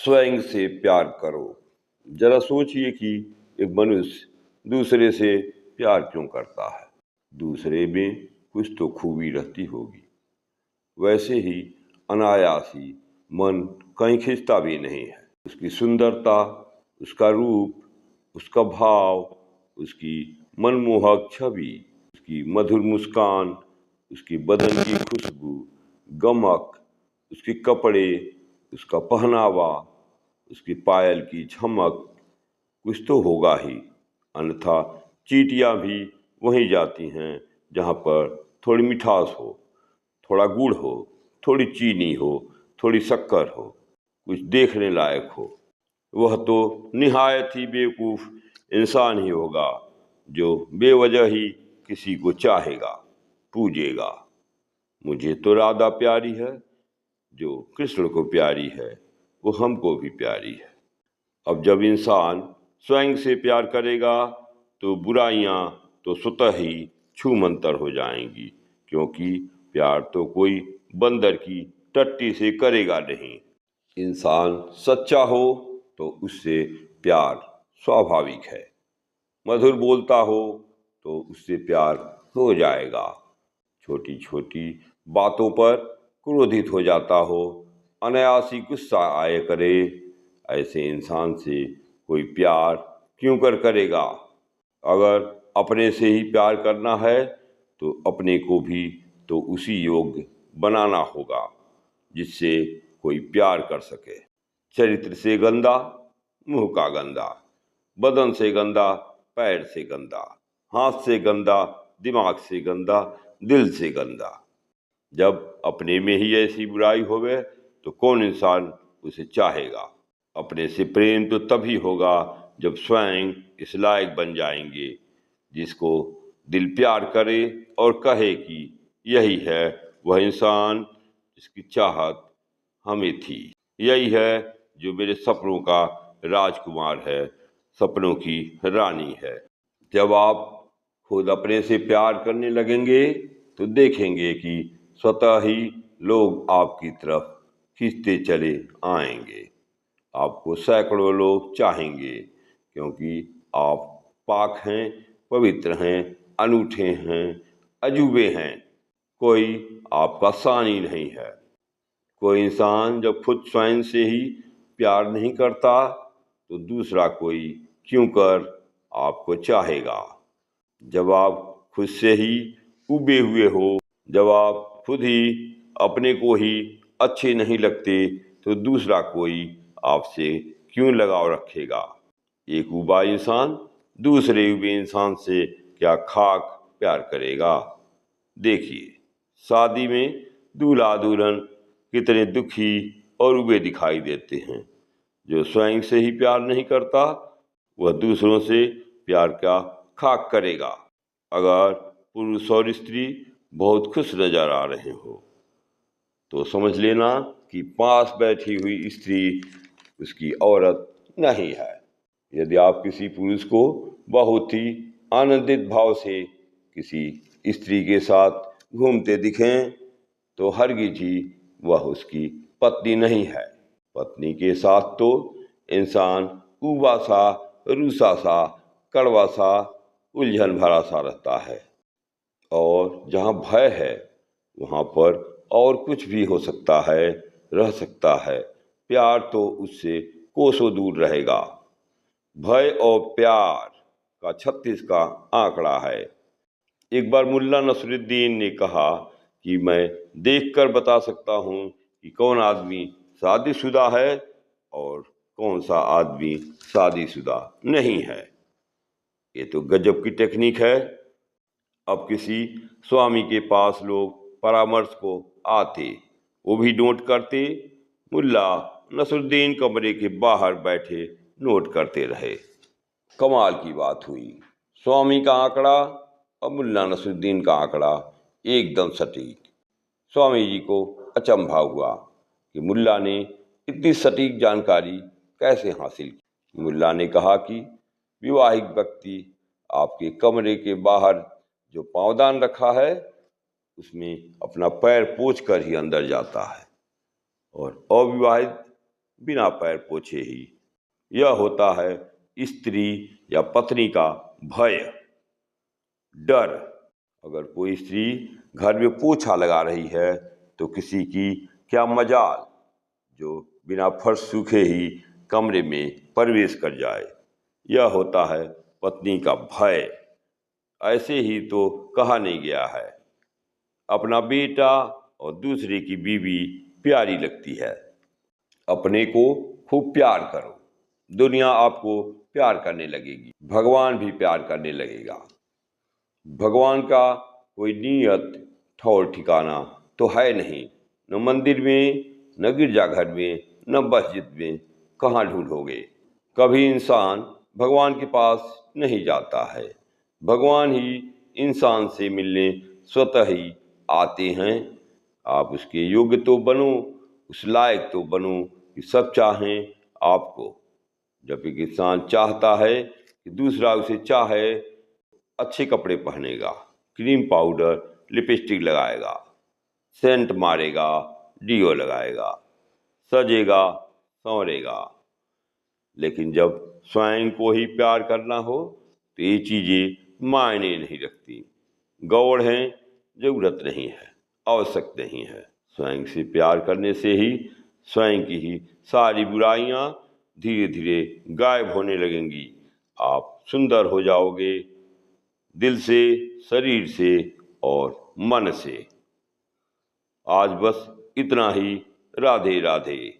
स्वयं से प्यार करो। जरा सोचिए कि एक मनुष्य दूसरे से प्यार क्यों करता है। दूसरे में कुछ तो खूबी रहती होगी। वैसे ही अनायास ही मन कहीं खिंचता भी नहीं है। उसकी सुंदरता, उसका रूप, उसका भाव, उसकी मनमोहक छवि, उसकी मधुर मुस्कान, उसकी बदन की खुशबू, गमक, उसके कपड़े, उसका पहनावा, उसकी पायल की झमक, कुछ तो होगा ही। अन्यथा चींटियां भी वहीं जाती हैं जहाँ पर थोड़ी मिठास हो, थोड़ा गुड़ हो, थोड़ी चीनी हो, थोड़ी शक्कर हो, कुछ देखने लायक हो। वह तो निहायत ही बेवकूफ़ इंसान ही होगा जो बेवजह ही किसी को चाहेगा, पूजेगा। मुझे तो राधा प्यारी है, जो कृष्ण को प्यारी है वो हमको भी प्यारी है। अब जब इंसान स्वयं से प्यार करेगा तो बुराइयां तो स्वतः ही छूमंतर हो जाएंगी, क्योंकि प्यार तो कोई बंदर की टट्टी से करेगा नहीं। इंसान सच्चा हो तो उससे प्यार स्वाभाविक है। मधुर बोलता हो तो उससे प्यार हो जाएगा। छोटी छोटी बातों पर क्रोधित हो जाता हो, अनायास ही गुस्सा आए करे, ऐसे इंसान से कोई प्यार क्यों करेगा। अगर अपने से ही प्यार करना है तो अपने को भी तो उसी योग्य बनाना होगा जिससे कोई प्यार कर सके। चरित्र से गंदा, मुंह का गंदा, बदन से गंदा, पैर से गंदा, हाथ से गंदा, दिमाग से गंदा, दिल से गंदा। जब अपने में ही ऐसी बुराई होवे तो कौन इंसान उसे चाहेगा। अपने से प्रेम तो तभी होगा जब स्वयं इस लायक बन जाएंगे जिसको दिल प्यार करे और कहे कि यही है वह इंसान जिसकी चाहत हमें थी, यही है जो मेरे सपनों का राजकुमार है, सपनों की रानी है। जब आप खुद अपने से प्यार करने लगेंगे तो देखेंगे कि स्वतः ही लोग आपकी तरफ खींचते चले आएंगे। आपको सैकड़ों लोग चाहेंगे, क्योंकि आप पाक हैं, पवित्र हैं, अनूठे हैं, अजूबे हैं। कोई आपका सानी नहीं है। कोई इंसान जब खुद स्वयं से ही प्यार नहीं करता तो दूसरा कोई क्यों कर आपको चाहेगा। जब आप खुद से ही उबे हुए हो, जब आप खुद ही अपने को ही अच्छे नहीं लगते तो दूसरा कोई आपसे क्यों लगाव रखेगा। एक उबा इंसान दूसरे उबे इंसान से क्या खाक प्यार करेगा। देखिए, शादी में दूल्हा दुल्हन कितने दुखी और उबे दिखाई देते हैं। जो स्वयं से ही प्यार नहीं करता वह दूसरों से प्यार क्या खाक करेगा। अगर पुरुष और स्त्री बहुत खुश नजर आ रहे हो तो समझ लेना कि पास बैठी हुई स्त्री उसकी औरत नहीं है। यदि आप किसी पुरुष को बहुत ही आनंदित भाव से किसी स्त्री के साथ घूमते दिखें तो हरगिज ही वह उसकी पत्नी नहीं है। पत्नी के साथ तो इंसान उबा सा, रूसा सा, कड़वा सा, उलझन भरा सा रहता है। और जहाँ भय है वहाँ पर और कुछ भी हो सकता है, रह सकता है। प्यार तो उससे कोसों दूर रहेगा। भय और प्यार का 36 का आंकड़ा है। एक बार मुल्ला नसरुद्दीन ने कहा कि मैं देखकर बता सकता हूँ कि कौन आदमी शादीशुदा है और कौन सा आदमी शादीशुदा नहीं है। ये तो गजब की टेक्निक है। अब किसी स्वामी के पास लोग परामर्श को आते, वो भी नोट करते। मुल्ला नसरुद्दीन कमरे के बाहर बैठे नोट करते रहे। कमाल की बात हुई। स्वामी का आंकड़ा और मुल्ला नसरुद्दीन का आंकड़ा एकदम सटीक। स्वामी जी को अचंभा हुआ कि मुल्ला ने इतनी सटीक जानकारी कैसे हासिल की। मुल्ला ने कहा कि विवाहिक व्यक्ति आपके कमरे के बाहर जो पावदान रखा है उसमें अपना पैर पोंछ कर ही अंदर जाता है, और अविवाहित बिना पैर पोछे ही। यह होता है स्त्री या पत्नी का भय, डर। अगर कोई स्त्री घर में पोछा लगा रही है तो किसी की क्या मजाल जो बिना फर्श सूखे ही कमरे में प्रवेश कर जाए। यह होता है पत्नी का भय। ऐसे ही तो कहा नहीं गया है, अपना बेटा और दूसरे की बीवी प्यारी लगती है। अपने को खूब प्यार करो, दुनिया आपको प्यार करने लगेगी, भगवान भी प्यार करने लगेगा। भगवान का कोई नियत ठौर ठिकाना तो है नहीं, न मंदिर में, न गिरजाघर में, न मस्जिद में। कहाँ ढूंढोगे? कभी इंसान भगवान के पास नहीं जाता है, भगवान ही इंसान से मिलने स्वतः ही आते हैं। आप उसके योग्य तो बनो, उस लायक तो बनो कि सब चाहें आपको। जब एक इंसान चाहता है कि दूसरा उसे चाहे, अच्छे कपड़े पहनेगा, क्रीम पाउडर लिपस्टिक लगाएगा, सेंट मारेगा, डिओ लगाएगा, सजेगा, संवरेगा। लेकिन जब स्वयं को ही प्यार करना हो तो ये चीजें मायने नहीं रखती, गौड़ हैं, जरूरत नहीं है, आवश्यक नहीं है। स्वयं से प्यार करने से ही स्वयं की ही सारी बुराइयां धीरे धीरे गायब होने लगेंगी। आप सुंदर हो जाओगे, दिल से, शरीर से और मन से। आज बस इतना ही। राधे राधे।